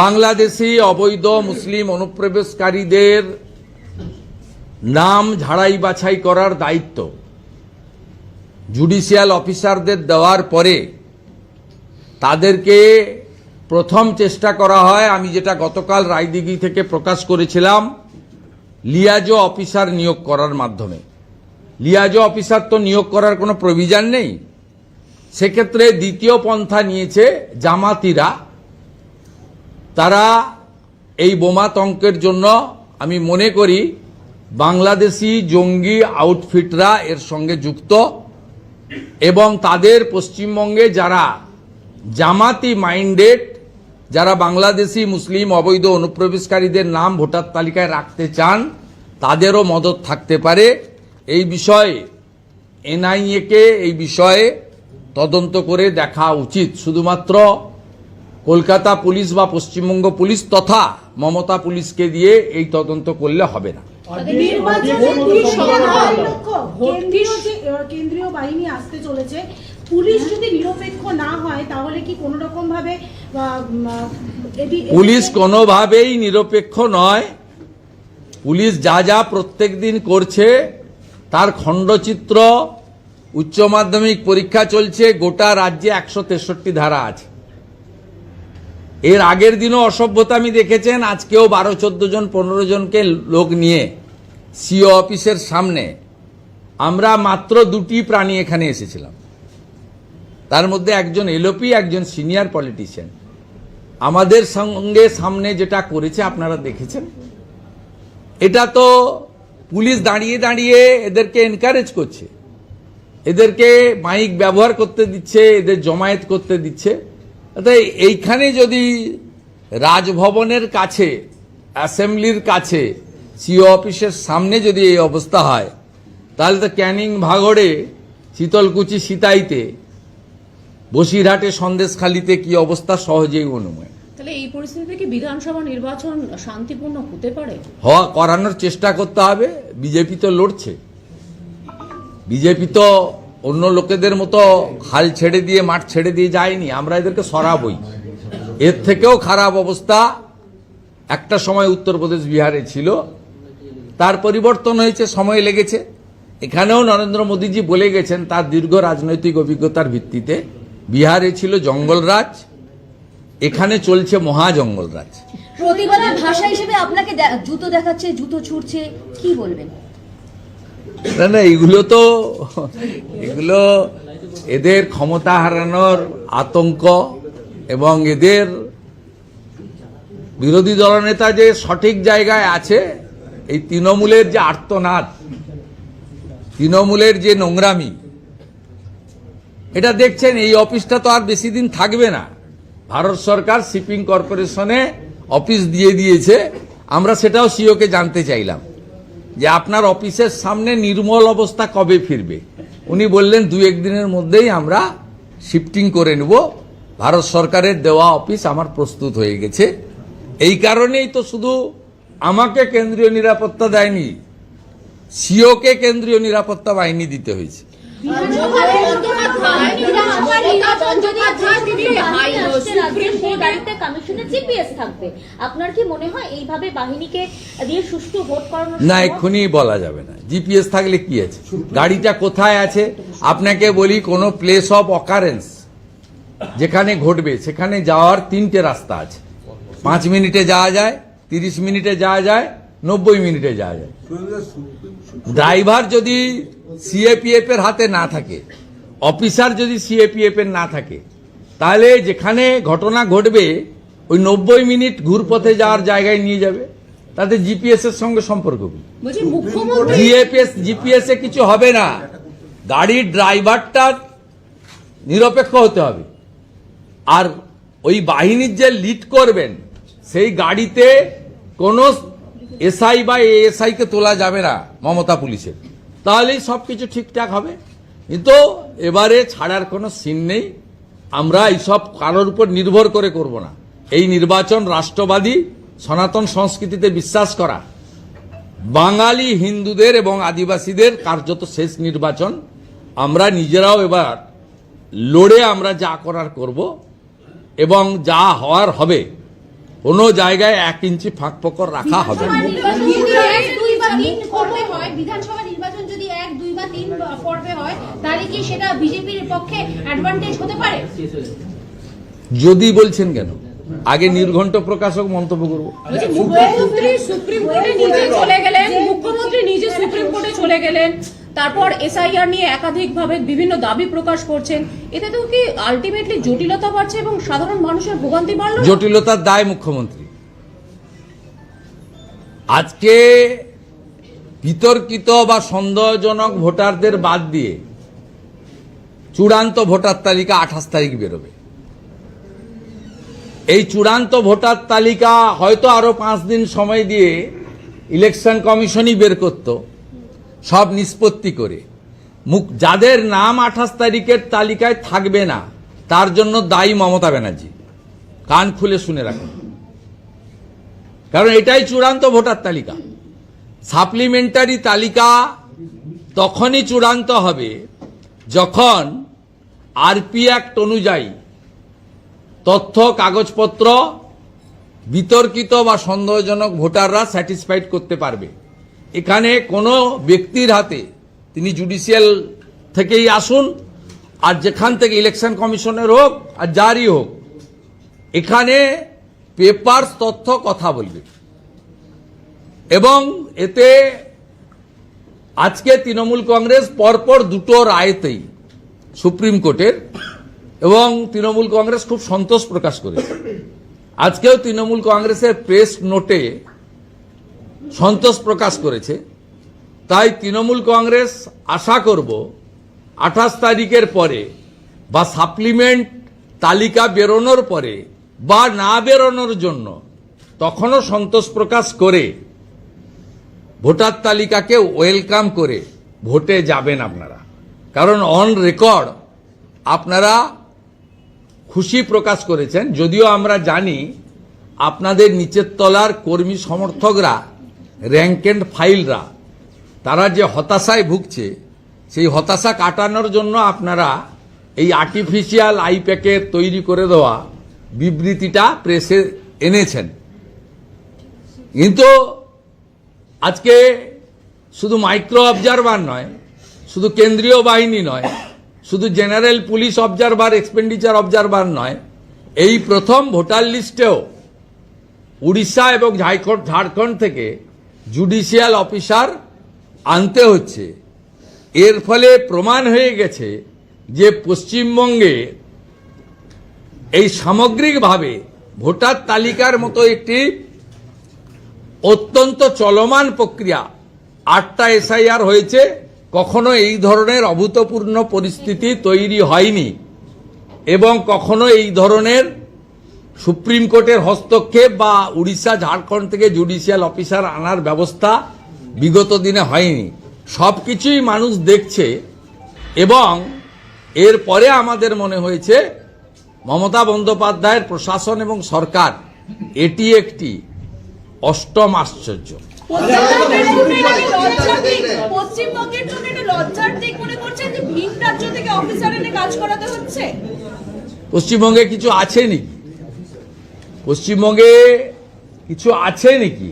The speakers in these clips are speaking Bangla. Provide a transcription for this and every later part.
বাংলাদেশি অবৈধ মুসলিম অনুপ্রবেশকারীদের নাম ঝাড়াই বাছাই করার দায়িত্ব জুডিশিয়াল অফিসারদের দেওয়ার পরে তাদেরকে প্রথম চেষ্টা করা হয়, আমি যেটা গতকাল রায়দিঘি থেকে প্রকাশ করেছিলাম, লিয়াজো অফিসার নিয়োগ করার মাধ্যমে। লিয়াজো অফিসার তো নিয়োগ করার কোনো প্রভিশন নেই, সেক্ষেত্রে দ্বিতীয় পন্থা নিয়েছে জামাতিরা। তারা এই বোমাতঙ্কের জন্য আমি মনে করি বাংলাদেশি জঙ্গি আউটফিটরা এর সঙ্গে যুক্ত, এবং তাদের পশ্চিমবঙ্গে যারা জামাতি মাইন্ডেড, যারা বাংলাদেশি মুসলিম অবৈধ অনুপ্রবেশকারীদের নাম ভোটার তালিকায় রাখতে চান, তাদেরও মদত থাকতে পারে। এই বিষয়ে এনআইএ কে এই বিষয়ে তদন্ত করে দেখা উচিত। শুধুমাত্র কলকাতা পুলিশ বা পশ্চিমবঙ্গ পুলিশ তথা মমতা পুলিশকে দিয়ে এই তদন্ত করলে হবে না। কেন্দ্রীয় বাহিনী আসতে চলেছে, পুলিশ যদি নিরপেক্ষ না হয় তাহলে কি কোন রকম ভাবে পুলিশ কোনোভাবেই নিরপেক্ষ নয়। পুলিশ যা যা প্রত্যেক দিন করছে তার খণ্ডচিত্র, উচ্চ মাধ্যমিক পরীক্ষা চলছে, গোটা রাজ্যে 163 ধারা আছে। এর আগের দিনও অসভ্যতামি দেখেছেন, আজকেও 12-14 জন 15 জনকে লোক নিয়ে সিও অফিসের সামনে আমরা মাত্র 2টি প্রাণী এখানে এসেছিলাম, তার মধ্যে একজন এলওপি, একজন সিনিয়র পলিটিশিয়ান। আমাদের সঙ্গে সামনে যেটা করেছে আপনারা দেখেছেন। এটা তো পুলিশ দাঁড়িয়ে দাঁড়িয়ে এদেরকে এনকারেজ করছে, এদেরকে মাইক ব্যবহার করতে দিচ্ছে, এদের জমায়েত করতে দিচ্ছে। তাই এইখানে যদি রাজভবনের কাছে, অ্যাসেম্বলির কাছে, সিও অফিসের সামনে যদি এই অবস্থা হয়, তাহলে তো ক্যানিং ভাগড়ে, শীতলকুচি সিতাইতে, বসিরহাটে সন্দেশখালীতে কি অবস্থা সহজেই অনুমেয়। তাহলে এই পরিস্থিতিতে কি বিধানসভা নির্বাচন শান্তিপূর্ণ হতে পারে? করানোর চেষ্টা করতে হবে। বিজেপি তো লড়ছে, বিজেপি তো অন্য লোকেদের মতো হাল ছেড়ে দিয়ে, মাঠ ছেড়ে দিয়ে যায়নি। আমরা এদেরকে সরাবই। এর থেকেও খারাপ অবস্থা একটা সময় উত্তরপ্রদেশ, বিহারে ছিল, তার পরিবর্তন হয়েছে, সময় লেগেছে। এখানেও নরেন্দ্র মোদীজি বলে গেছেন তার দীর্ঘ রাজনৈতিক অভিজ্ঞতার ভিত্তিতে, বিহারে ছিল জঙ্গলরাজ, এখানে চলছে মহা জঙ্গলরাজ। প্রতিবাদের ভাষা হিসেবে আপনাকে জুতো দেখাচ্ছে, জুতো ছুড়ছে, কি বলবেন? না না, এগুলো এদের ক্ষমতা হারানোর আতঙ্ক, এবং এদের বিরোধী দলনেতা যে সঠিক জায়গায় আছে, এই তৃণমূলের যে আর্তনাদ, তৃণমূলের যে নোংরামি, এটা দেখছেন। এই অফিসটা তো আর বেশি দিন থাকবে না। ভারত সরকার শিপিং কর্পোরেশনে অফিস দিয়ে দিয়েছে। আমরা সেটাও সিওকে জানতে চাইলাম যে আপনার অফিসের সামনে নির্মল অবস্থা কবে ফিরবে। উনি বললেন 2-1 দিনের মধ্যেই আমরা শিফটিং করে নেব, ভারত সরকারের দেওয়া অফিস আমার প্রস্তুত হয়ে গেছে। এই কারণেই তো শুধু আমাকে কেন্দ্রীয় নিরাপত্তা দেয়নি, সিওকে কেন্দ্রীয় নিরাপত্তা বাহিনী দিতে হয়েছে। আপনার কি মনে হয় এইভাবে বাহিনীকে দিয়ে সুষ্ঠু ভোট করানো? না, এক্ষুনি বলা যাবে না। জিপিএস থাকলে কি আছে, গাড়িটা কোথায় আছে? আপনাকে বলি, কোন প্লেস অফ অকারেন্স যেখানে ঘটবে সেখানে যাওয়ার 3টে রাস্তা আছে। 5 মিনিটে যাওয়া যায়, 30 মিনিটে যাওয়া যায়, 90 মিনিটে যাওয়া যায়। ড্রাইভার যদি সিএপিএফ এর হাতে না থাকে, অফিসার যদি সিএপিএফ এর না থাকে, তাহলে যেখানে ঘটনা ঘটবে ওই 90 মিনিট ঘুরপথে যাওয়ার জায়গায় নিয়ে যাবে। তাতে জিপিএস এর সঙ্গে সম্পর্ক কি? জিপিএস এ কিছু হবে না। গাড়ির ড্রাইভারটা নিরপেক্ষ হতে হবে, আর ওই বাহিনীর যে লিড করবেন সেই গাড়িতে কোনো এসআই বা এএসআই কে তোলা যাবে না মমতা পুলিশের, তাহলেই সবকিছু ঠিকঠাক হবে। কিন্তু এবারে ছাড়ার কোনো সিন নেই। আমরা এইসব কারোর উপর নির্ভর করে করব না। এই নির্বাচন রাষ্ট্রবাদী সনাতন সংস্কৃতিতে বিশ্বাস করা বাঙালি হিন্দুদের এবং আদিবাসীদের কার্যত শেষ নির্বাচন। আমরা নিজেরাও এবার লড়ে আমরা যা করার করব এবং যা হওয়ার হবে। কোনো জায়গায় 1 ইঞ্চি ফাঁক ফোকর রাখা হবে না। বিধানসভা নির্বাচন যদি 1, 2 বা 3 পর্বে হয় তাহলে কি সেটা বিজেপির পক্ষে অ্যাডভান্টেজ হতে পারে? যদি বলছেন কেন, আগে নির্ঘণ্ট প্রকাশক মন্তব্য করব। মুখ্যমন্ত্রী সুপ্রিম কোর্টে নিজে চলে গেলেন, মুখ্যমন্ত্রী নিজে সুপ্রিম কোর্টে চলে গেলেন, তারপর এসআইআর নিয়ে একাধিকভাবে বিভিন্ন দাবি প্রকাশ করছেন। এতে তো কি আলটিমেটলি জটিলতা বাড়ছে এবং সাধারণ মানুষের ভোগান্তি বাড়লো? জটিলতার দায় মুখ্যমন্ত্রী। আজকে বিতর্কিত বা সন্দেহজনক ভোটারদের বাদ দিয়ে চূড়ান্ত ভোটার তালিকা 28 তারিখ বেরোবে। এই চূড়ান্ত ভোটার তালিকা হয়তো আরো 5 দিন সময় দিয়ে ইলেকশন কমিশনই বের করত, সব নিষ্পত্তি করে। যাদের নাম 28 তারিখের তালিকায় থাকবে না তার জন্য দায়ী মমতা ব্যানার্জি। কান খুলে শুনে রাখুন, কারণ এটাই চূড়ান্ত ভোটার তালিকা। সাপ্লিমেন্টারি তালিকা তখনই চূড়ান্ত হবে যখন আরপি অ্যাক্ট অনুযায়ী তথ্য কাগজপত্র বিতর্কিত বা সন্দেহজনক ভোটাররা স্যাটিসফাইড করতে পারবে। এখানে কোনো ব্যক্তির হাতে, তিনি জুডিশিয়াল থেকেই আসুন আর যেখান থেকে ইলেকশন কমিশনের হোক আর যারই হোক, এখানে পেপারস তথ্য কথা বলবে। এবং এতে আজকে তৃণমূল কংগ্রেস পরপর 2টো রায়তেই সুপ্রিম কোর্টের, এবং তৃণমূল কংগ্রেস খুব সন্তোষ প্রকাশ করেছে। আজকেও তৃণমূল কংগ্রেসের প্রেস নোটে সন্তোষ প্রকাশ করেছে। তাই তৃণমূল কংগ্রেস আশা করব 28 তারিখের পরে বা সাপ্লিমেন্ট তালিকা বেরোনোর পরে বা না বেরোনোর জন্য তখনও সন্তোষ প্রকাশ করে ভোটার তালিকাকে ওয়েলকাম করে ভোটে যাবেন আপনারা। কারণ অন রেকর্ড আপনারা খুশি প্রকাশ করেছেন, যদিও আমরা জানি আপনাদের নিচের তলার কর্মী সমর্থকরা, র্যাঙ্ক এন্ড ফাইলরা, তারা যে হতাশায় ভুগছে, সেই হতাশা কাটানোর জন্য আপনারা এই আর্টিফিশিয়াল আইপ্যাকের তৈরি করে দেওয়া বিবৃতিটা প্রেসে এনেছেন। কিন্তু আজকে শুধু মাইক্রো অবজারভার নয়, শুধু কেন্দ্রীয় বাহিনী নয়, শুধু general police observer, expenditure observer নয়, এই প্রথম ভোটার লিস্টেও উড়িষ্যা এবং ঝাড়খণ্ড থেকে জুডিশিয়াল অফিসার আনতে হচ্ছে। এর ফলে প্রমাণ হয়ে গেছে যে পশ্চিমবঙ্গে এই সামগ্রিকভাবে ভোটার তালিকার মতো একটি অত্যন্ত চলমান প্রক্রিয়া, 8টা এসআইআর হয়েছে, কখনো এই ধরনের অভূতপূর্ণ পরিস্থিতি তৈরি হয়নি এবং কখনো এই ধরনের সুপ্রিম কোর্টের হস্তক্ষেপ বা উড়িষ্যা ঝাড়খণ্ড থেকে জুডিশিয়াল অফিসার আনার ব্যবস্থা বিগত দিনে হয়নি। সবকিছুই মানুষ দেখছে এবং এরপরে আমাদের মনে হয়েছে মমতা বন্দ্যোপাধ্যায়ের প্রশাসন এবং সরকার এটি একটি অষ্টম আশ্চর্য। পশ্চিমবঙ্গের জন্য এটা লজ্জার দিক মনে করছেন যে ভিন রাজ্য থেকে অফিসার এনে কাজ করাতে হচ্ছে? পশ্চিমবঙ্গে কিছু আছে নাকি? পশ্চিমবঙ্গে কিছু আছে নাকি?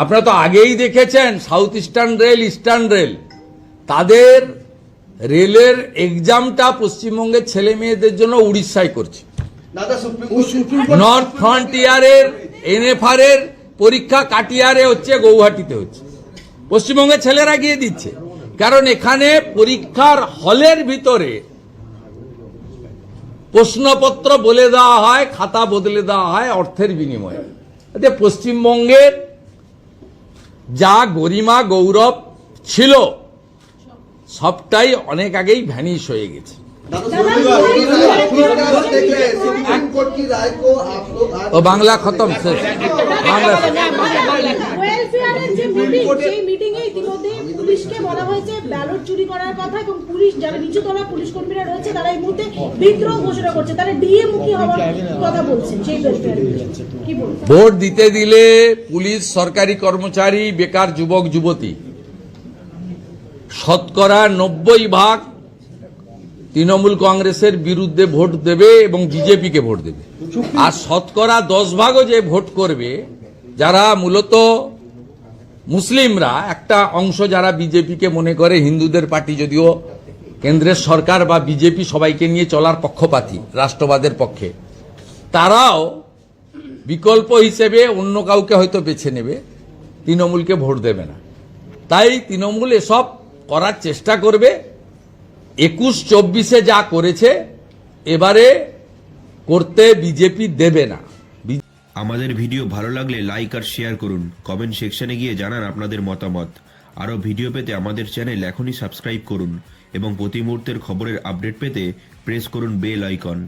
আপনারা তো আগেই দেখেছেন south eastern rail, eastern rail, তাদের রেলের এক্সামটা পশ্চিমবঙ্গের ছেলে মেয়েদের জন্য উড়িষ্যায় করছে। নর্থ ফ্রন্টিয়ারের এনএফআর এর পরীক্ষা কাটিয়ারে হচ্ছে, গৌহাটিতে হচ্ছে। পশ্চিমবঙ্গের ছেলেরা গিয়ে দিচ্ছে, কারণ এখানে পরীক্ষার হলের ভিতরে প্রশ্নপত্র বলে দেওয়া হয়, খাতা বদলে দেওয়া হয় অর্থের বিনিময়ে। পশ্চিমবঙ্গের যা গরিমা গৌরব ছিল সবটাই অনেক আগেই ভ্যানিশ হয়ে গেছে। ও বাংলা খতম, শেষ বাংলা। ওয়েলফেয়ারের যে মিটিং, সেই মিটিংয়ে ইতিমধ্যে পুলিশকে বলা হয়েছে ব্যালট চুরি করার কথা, এবং পুলিশ যারা নিচুতলা পুলিশ কর্মীরা রয়েছে তারা এই মুহূর্তে বিদ্রোহ ঘোষণা করছে, তারা ডিএ মুখী হওয়ার কথা বলছেন। সেই কি বলবেন? ভোট দিতে দিলে পুলিশ, সরকারি কর্মচারী, বেকার যুবক যুবতী শতকরা 90% তৃণমূল কংগ্রেসের বিরুদ্ধে ভোট দেবে এবং বিজেপিকে ভোট দেবে। আর শতকরা 10 ভাগও যে ভোট করবে, যারা মূলত মুসলিমরা, একটা অংশ যারা বিজেপিকে মনে করে হিন্দুদের পার্টি, যদিও কেন্দ্রের সরকার বা বিজেপি সবাইকে নিয়ে চলার পক্ষপাতী, রাষ্ট্রবাদের পক্ষে, তারাও বিকল্প হিসেবে অন্য কাউকে হয়তো বেছে নেবে, তৃণমূলকে ভোট দেবে না। তাই তৃণমূল এসব করার চেষ্টা করবে। 21-24-এ যা করেছে এবারে করতে বিজেপি দেবে না। আমাদের ভিডিও ভালো লাগলে লাইক আর শেয়ার করুন, কমেন্ট সেকশনে গিয়ে জানান আপনাদের মতামত। আরও ভিডিও পেতে আমাদের চ্যানেল এখনই সাবস্ক্রাইব করুন এবং প্রতি মুহূর্তের খবরের আপডেট পেতে প্রেস করুন বেল আইকন।